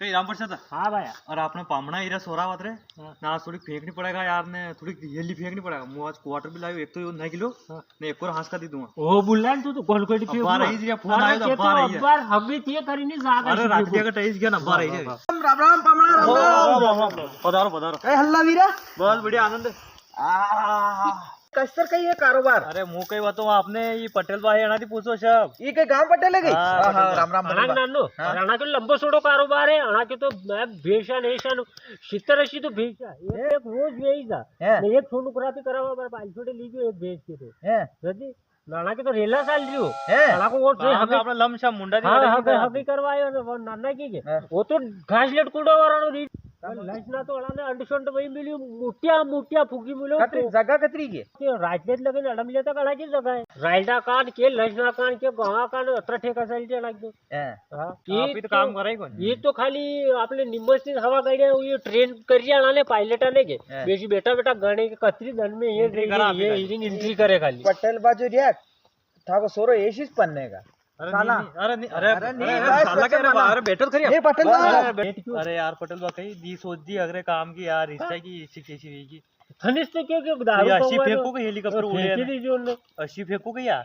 कहीं राम प्रसाद हाँ भाई और आपने पामना हीरा सोरा वातरे हाँ। ना थोड़ी फेंकनी पड़ेगा यार ने थोड़ी येली फेंकनी पड़ेगा मुंह आज क्वार्टर भी लायो एक तो 9 किलो हाँ। ने एक और हंस का दे दूंगा ओ बुल्ला तू तो कौन कोई अब बार आई जी फोन आयो तो बार आई है बार हमें ये करी नहीं जागा अरे रात का टाइस गया ना बार आई है राम राम पामणा राम राम पधारो पधारो ए हल्ला वीरा बहुत बढ़िया आनंद कसर कई है कारोबार अरे मुंह कई बताऊं आपने ये पटेल भाई है ना थी पूछो सब ये के गांव पटेल है गई हाँ, पटेल बा। राम राम अना पटेल बा। नानो हाँ। अना के लंबो सोडो कारोबार है अना के तो मैं भेषा नेशन 70-80 तो भेषा एक रोज यही था हैं? मैं एक सोनोग्राफी करावा पर 5 छोटे लीजिए एक भेज के थे हैं? जदी नाना के तो रेला साल रियो हैं? अना को वो हमने अपना लमशा मुंडा दी हाँ हके करवायो ने वो नाना की हाँ। वो तो घास लेट कुडो वारानो री लसना तो अना ने अंडशंट वही मिली मोटिया फुगी मिलो कतरी जगह कतरी के राजनेत लगे अडम लेता कणाची जगह आहे रायडा कान के लसना कान के गव्हा कान अत्र ठेका चालते लागतो हैं? हाँ आप ही तो काम कराई कौन ये तो खाली आपले निम्बसनी हवा गाड्या ये ट्रेन करी आणाले पायलट आने के हाँ। बेशी बेटा बेटा गणे के कतरी धन में ये Entry करा ये आपने एंट्री करे खाली पटेल बाजू रिया था को सोरो एशीच पन्ने का अरे साला। नहीं, अरे नहीं अरे अरे नहीं, अरे भाई, साला क्या रे माना। अरे बैठो खरी ये पटेल बा अरे यार पटेल बा कहीं दी सोच दी अगरे काम की यार रिश्ता की इसी कैसी रहेगी थनिस तो क्यों क्यों ये दारू अशी फेंको के हेलीकॉप्टर उड़े फेंकी दी जो ने अशी फेंको के यार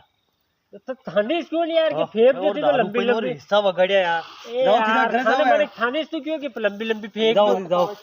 तो थनिस क्यों नहीं यार कि फेंक और देते तो दारू लंबी पीने और लंबी हिस्सा वगड़िया यार ए जाओ सीधा यार, घर थाने जाओ बड़े यार। थनिस तो क्यों कि लंबी लंबी फेंक जाओ दो। जाओ